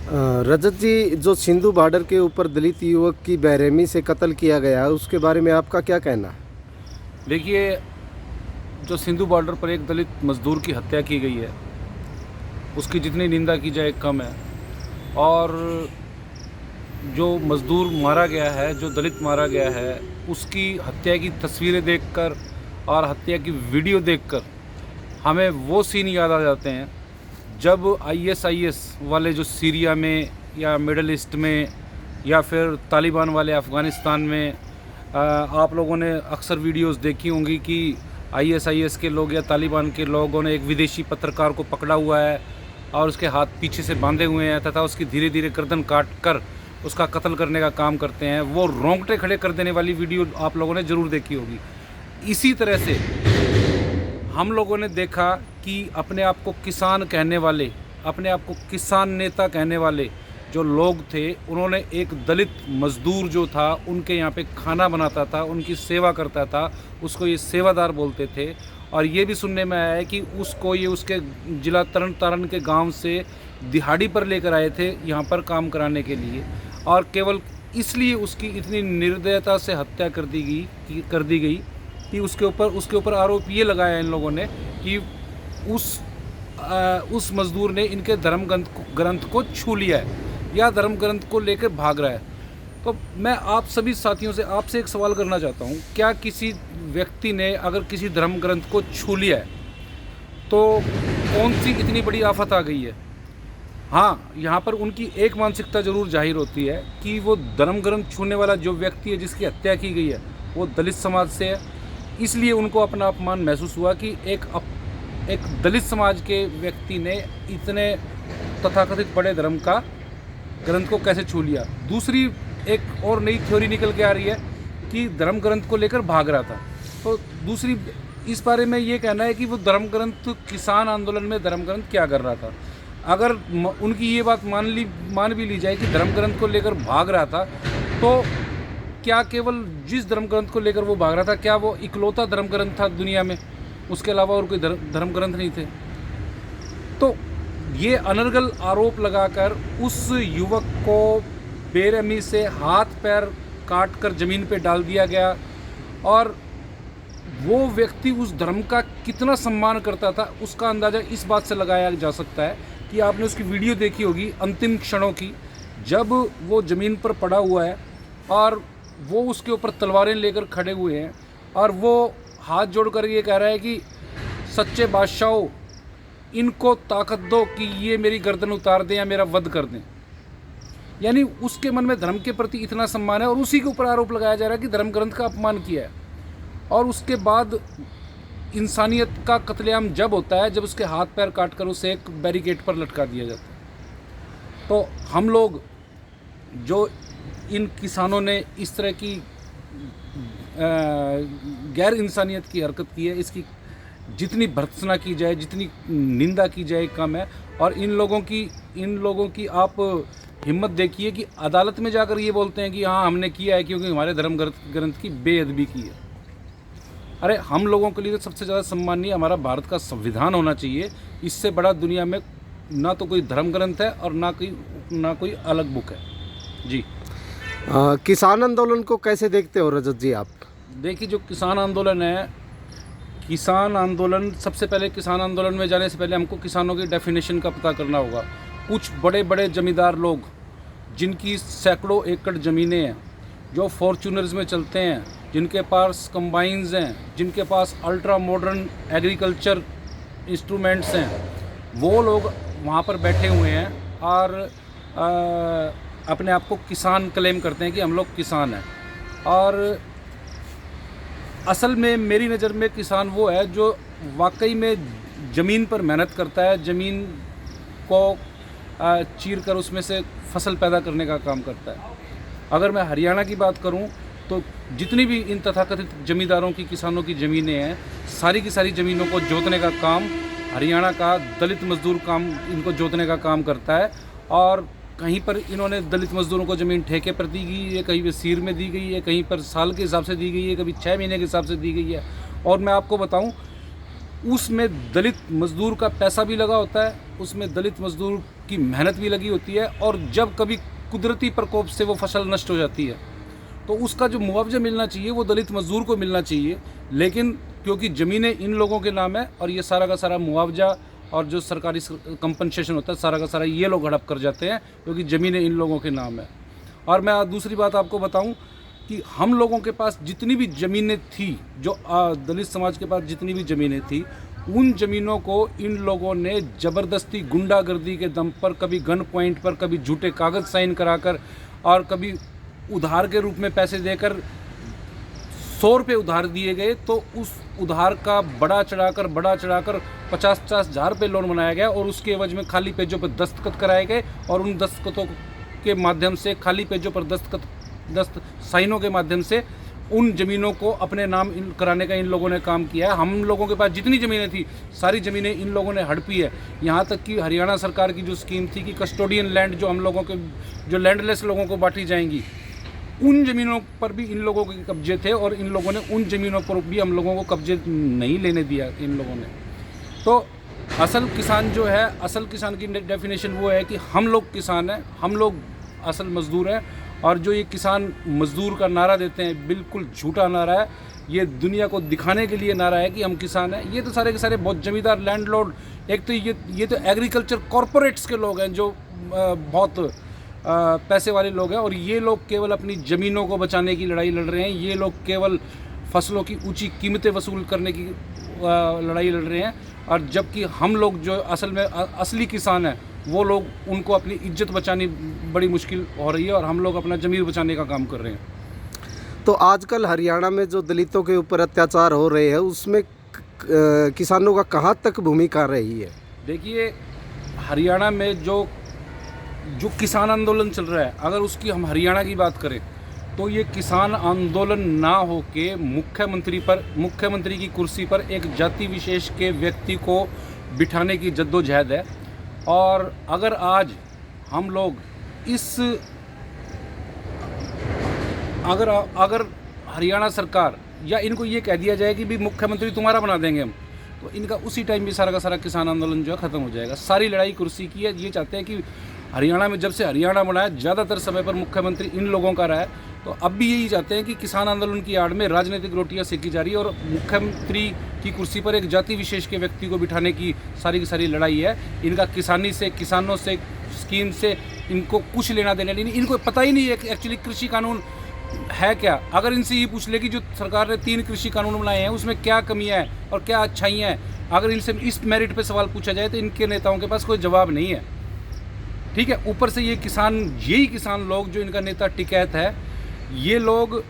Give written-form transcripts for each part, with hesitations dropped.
रजत जी, जो सिंधु बॉर्डर के ऊपर दलित युवक की बेरहमी से कत्ल किया गया है, उसके बारे में आपका क्या कहना है? देखिए, जो सिंधु बॉर्डर पर एक दलित मज़दूर की हत्या की गई है, उसकी जितनी निंदा की जाए कम है। और जो मज़दूर मारा गया है, जो दलित मारा गया है, उसकी हत्या की तस्वीरें देखकर और हत्या की वीडियो देखकर हमें वो सीन याद आ जाते हैं जब आईएसआईएस वाले जो सीरिया में या मिडल ईस्ट में या फिर तालिबान वाले अफ़गानिस्तान में, आप लोगों ने अक्सर वीडियोस देखी होंगी कि आईएसआईएस के लोग या तालिबान के लोगों ने एक विदेशी पत्रकार को पकड़ा हुआ है और उसके हाथ पीछे से बांधे हुए हैं तथा उसकी धीरे धीरे गर्दन काट कर उसका कत्ल करने का काम करते हैं। वो रोंगटे खड़े कर देने वाली वीडियो आप लोगों ने ज़रूर देखी होगी। इसी तरह से हम लोगों ने देखा कि अपने आप को किसान कहने वाले, अपने आप को किसान नेता कहने वाले जो लोग थे, उन्होंने एक दलित मज़दूर जो था उनके यहाँ पे खाना बनाता था, उनकी सेवा करता था, उसको ये सेवादार बोलते थे। और ये भी सुनने में आया है कि उसको ये उसके ज़िला तरन तारण के गांव से दिहाड़ी पर लेकर आए थे यहाँ पर काम कराने के लिए, और केवल इसलिए उसकी इतनी निर्दयता से हत्या कर दी गई कि उसके ऊपर आरोप ये लगाया इन लोगों ने कि उस मज़दूर ने इनके धर्म ग्रंथ को छू लिया है या धर्म ग्रंथ को लेकर भाग रहा है। तो मैं आप सभी साथियों से आपसे एक सवाल करना चाहता हूँ, क्या किसी व्यक्ति ने अगर किसी धर्म ग्रंथ को छू लिया है तो कौन सी इतनी बड़ी आफत आ गई है? हाँ, यहाँ पर उनकी एक मानसिकता ज़रूर जाहिर होती है कि वो धर्म ग्रंथ छूने वाला जो व्यक्ति है जिसकी हत्या की गई है वो दलित समाज से है, इसलिए उनको अपना अपमान महसूस हुआ कि एक दलित समाज के व्यक्ति ने इतने तथाकथित बड़े धर्म का ग्रंथ को कैसे छू लिया। दूसरी एक और नई थ्योरी निकल के आ रही है कि धर्म ग्रंथ को लेकर भाग रहा था। तो दूसरी इस बारे में ये कहना है कि वो धर्म ग्रंथ किसान आंदोलन में धर्म ग्रंथ क्या कर रहा था। अगर उनकी ये बात मान भी ली जाए कि धर्म ग्रंथ को लेकर भाग रहा था, तो क्या केवल जिस धर्म ग्रंथ को लेकर वो भाग रहा था, क्या वो इकलौता धर्म ग्रंथ था दुनिया में? उसके अलावा और कोई धर्म ग्रंथ नहीं थे? तो ये अनर्गल आरोप लगाकर उस युवक को बेरहमी से हाथ पैर काट कर ज़मीन पे डाल दिया गया। और वो व्यक्ति उस धर्म का कितना सम्मान करता था उसका अंदाज़ा इस बात से लगाया जा सकता है कि आपने उसकी वीडियो देखी होगी अंतिम क्षणों की, जब वो ज़मीन पर पड़ा हुआ है और वो उसके ऊपर तलवारें लेकर खड़े हुए हैं और वो हाथ जोड़कर ये कह रहा है कि सच्चे बादशाहों, इनको ताकत दो कि ये मेरी गर्दन उतार दें या मेरा वध कर दें। यानी उसके मन में धर्म के प्रति इतना सम्मान है और उसी के ऊपर आरोप लगाया जा रहा है कि धर्म ग्रंथ का अपमान किया है। और उसके बाद इंसानियत का कत्लेआम जब होता है जब उसके हाथ पैर काटकर उसे एक बैरिकेड पर लटका दिया जाता है। तो हम लोग जो इन किसानों ने इस तरह की गैर इंसानियत की हरकत की है, इसकी जितनी भर्त्सना की जाए, जितनी निंदा की जाए कम है। और इन लोगों की आप हिम्मत देखिए कि अदालत में जाकर ये बोलते हैं कि हाँ हमने किया है क्योंकि हमारे धर्म ग्रंथ की बेअदबी की है। अरे हम लोगों के लिए तो सबसे ज़्यादा सम्मानीय हमारा भारत का संविधान होना चाहिए। इससे बड़ा दुनिया में ना तो कोई धर्म ग्रंथ है और ना कोई अलग बुक है। जी। किसान आंदोलन को कैसे देखते हो रजत जी आप? देखिए, जो किसान आंदोलन है, किसान आंदोलन सबसे पहले किसान आंदोलन में जाने से पहले हमको किसानों की डेफिनेशन का पता करना होगा। कुछ बड़े बड़े जमींदार लोग जिनकी सैकड़ों एकड़ ज़मीनें हैं, जो फॉर्चूनर्स में चलते हैं, जिनके पास कंबाइंस हैं, जिनके पास अल्ट्रा मॉडर्न एग्रीकल्चर इंस्ट्रूमेंट्स हैं, वो लोग वहाँ पर बैठे हुए हैं और अपने आप को किसान क्लेम करते हैं कि हम लोग किसान हैं। और असल में मेरी नज़र में किसान वो है जो वाकई में ज़मीन पर मेहनत करता है, ज़मीन को चीर कर उसमें से फसल पैदा करने का काम करता है। अगर मैं हरियाणा की बात करूं तो जितनी भी इन तथाकथित ज़मींदारों की, किसानों की ज़मीनें हैं, सारी की सारी ज़मीनों को जोतने का काम हरियाणा का दलित मज़दूर इनको जोतने का काम करता है। और कहीं पर इन्होंने दलित मज़दूरों को ज़मीन ठेके पर दी गई है, कहीं पर सीर में दी गई है, कहीं पर साल के हिसाब से दी गई है, कभी 6 महीने के हिसाब से दी गई है। और मैं आपको बताऊं, उसमें दलित मज़दूर का पैसा भी लगा होता है उसमें दलित मजदूर की मेहनत भी लगी होती है, और जब कभी कुदरती प्रकोप से वो फसल नष्ट हो जाती है तो उसका जो मुआवजा मिलना चाहिए वो दलित मजदूर को मिलना चाहिए। लेकिन क्योंकि ज़मीनें इन लोगों के नाम है और ये सारा का सारा मुआवजा और जो सरकारी कंपनसेशन होता है सारा का सारा ये लोग हड़प कर जाते हैं, क्योंकि ज़मीनें इन लोगों के नाम है। और मैं दूसरी बात आपको बताऊं कि हम लोगों के पास जितनी भी ज़मीनें थी, जो दलित समाज के पास जितनी भी ज़मीनें थी, उन ज़मीनों को इन लोगों ने ज़बरदस्ती गुंडागर्दी के दम पर, कभी गन पॉइंट पर, कभी झूठे कागज़ साइन कराकर और कभी उधार के रूप में पैसे देकर 100 रुपये उधार दिए गए, तो उस उधार का बड़ा चढ़ाकर 50-50 हज़ार रुपये लोन बनाया गया और उसके एवज में खाली पेजों पर दस्तखत कराए गए और उन दस्तखतों के माध्यम से, खाली पेजों पर साइनों के माध्यम से उन ज़मीनों को अपने नाम कराने का इन लोगों ने काम किया है। हम लोगों के पास जितनी ज़मीनें थी सारी ज़मीनें इन लोगों ने हड़पी है। यहाँ तक कि हरियाणा सरकार की जो स्कीम थी कि कस्टोडियन लैंड, जो हम लोगों के जो लैंडलेस लोगों को बांटी जाएंगी, उन ज़मीनों पर भी इन लोगों के कब्जे थे और इन लोगों ने उन ज़मीनों पर भी हम लोगों को कब्जे नहीं लेने दिया इन लोगों ने। तो असल किसान जो है, असल किसान की डेफिनेशन वो है कि हम लोग किसान हैं, हम लोग असल मज़दूर हैं। और जो ये किसान मज़दूर का नारा देते हैं, बिल्कुल झूठा नारा है। ये दुनिया को दिखाने के लिए नारा है कि हम किसान हैं। ये तो सारे के सारे बहुत जमींदार, लैंडलॉर्ड, एक तो ये तो एग्रीकल्चर कॉरपोरेट्स के लोग हैं जो बहुत पैसे वाले लोग हैं, और ये लोग केवल अपनी ज़मीनों को बचाने की लड़ाई लड़ रहे हैं। ये लोग केवल फसलों की ऊंची कीमतें वसूल करने की लड़ाई लड़ रहे हैं। और जबकि हम लोग जो असल में असली किसान हैं, वो लोग, उनको अपनी इज्जत बचानी बड़ी मुश्किल हो रही है और हम लोग अपना ज़मीर बचाने का काम कर रहे हैं। तो आजकल हरियाणा में जो दलितों के ऊपर अत्याचार हो रहे हैं उसमें किसानों का कहाँ तक भूमिका रही है? देखिए, हरियाणा में जो किसान आंदोलन चल रहा है, अगर उसकी हम हरियाणा की बात करें तो ये किसान आंदोलन ना हो के मुख्यमंत्री की कुर्सी पर एक जाति विशेष के व्यक्ति को बिठाने की जद्दोजहद है। और अगर आज हम लोग अगर हरियाणा सरकार या इनको ये कह दिया जाए कि भी मुख्यमंत्री तुम्हारा बना देंगे हम, तो इनका उसी टाइम भी सारा का सारा किसान आंदोलन जो है ख़त्म हो जाएगा। सारी लड़ाई कुर्सी की है। ये चाहते हैं कि हरियाणा में, जब से हरियाणा बना है, ज़्यादातर समय पर मुख्यमंत्री इन लोगों का रहा है, तो अब भी यही चाहते हैं कि किसान आंदोलन की आड़ में राजनीतिक रोटियां सेकी जा रही है और मुख्यमंत्री की कुर्सी पर एक जाति विशेष के व्यक्ति को बिठाने की सारी लड़ाई है। इनका किसानी से, किसानों से, स्कीम से इनको कुछ लेना देना नहीं। इनको पता ही नहीं है कि एक्चुअली कृषि कानून है क्या। अगर इनसे ये पूछ ले कि जो सरकार ने 3 कृषि कानून बनाए हैं उसमें क्या कमियां हैं और क्या अच्छाइयाँ हैं, अगर इनसे इस मेरिट पे सवाल पूछा जाए तो इनके नेताओं के पास कोई जवाब नहीं है। ठीक है, ऊपर से यही किसान लोग जो इनका नेता टिकैत है, ये लोग,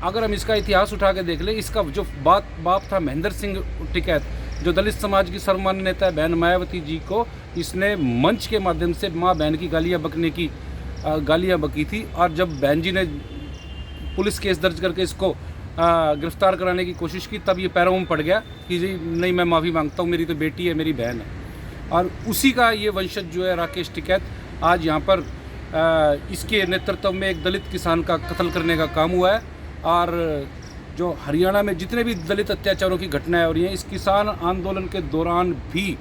अगर हम इसका इतिहास उठा के देख ले, इसका जो बाप था महेंद्र सिंह टिकैत, जो दलित समाज की सर्वमान्य नेता है बहन मायावती जी को, इसने मंच के माध्यम से माँ बहन की गालियाँ बकी थी। और जब बहन जी ने पुलिस केस दर्ज करके इसको गिरफ्तार कराने की कोशिश की, तब ये पैरों में पड़ गया कि जी नहीं, मैं माफ़ी मांगता हूँ, मेरी तो बेटी है, मेरी बहन है। और उसी का ये वंशज जो है राकेश टिकैत, आज यहाँ पर इसके नेतृत्व में एक दलित किसान का कत्ल करने का काम हुआ है। और जो हरियाणा में जितने भी दलित अत्याचारों की घटनाएं हो रही हैं, इस किसान आंदोलन के दौरान भी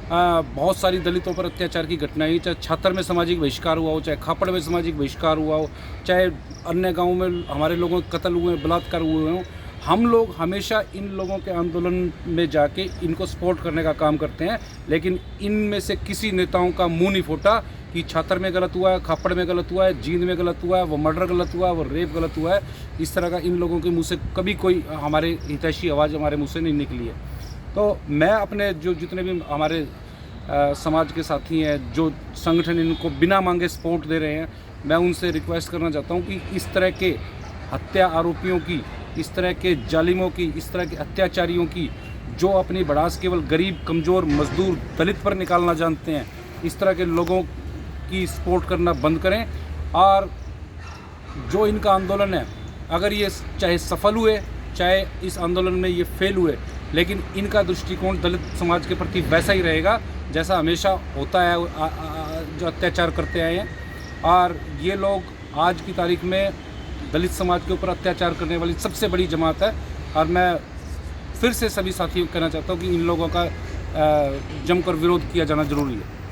बहुत सारी दलितों पर अत्याचार की घटनाएं हुई। चाहे छात्र में सामाजिक बहिष्कार हुआ हो, चाहे खापड़ में सामाजिक बहिष्कार हुआ हो, चाहे अन्य गाँव में हमारे लोगों के कत्ल हुए, बलात्कार हुए हों, हम लोग हमेशा इन लोगों के आंदोलन में जाके इनको सपोर्ट करने का काम करते हैं। लेकिन इनमें से किसी नेताओं का मुंह नहीं फूटा कि छात्र में गलत हुआ है, खापड़ में गलत हुआ है, जींद में गलत हुआ है, वो मर्डर गलत हुआ है, वो रेप गलत हुआ है। इस तरह का इन लोगों के मुंह से कभी कोई हमारे हितैषी आवाज़ हमारे मुंह से नहीं निकली है। तो मैं अपने जो जितने भी हमारे समाज के साथी हैं, जो संगठन इनको बिना मांगे सपोर्ट दे रहे हैं, मैं उनसे रिक्वेस्ट करना चाहता हूँ कि इस तरह के हत्या आरोपियों की, इस तरह के जालिमों की, इस तरह के अत्याचारियों की, जो अपनी भड़ास केवल गरीब, कमज़ोर, मजदूर, दलित पर निकालना जानते हैं, इस तरह के लोगों की सपोर्ट करना बंद करें। और जो इनका आंदोलन है, अगर ये चाहे सफल हुए, चाहे इस आंदोलन में ये फेल हुए, लेकिन इनका दृष्टिकोण दलित समाज के प्रति वैसा ही रहेगा जैसा हमेशा होता है, जो अत्याचार करते आए हैं। और ये लोग आज की तारीख में दलित समाज के ऊपर अत्याचार करने वाली सबसे बड़ी जमात है। और मैं फिर से सभी साथियों को कहना चाहता हूँ कि इन लोगों का जमकर विरोध किया जाना जरूरी है।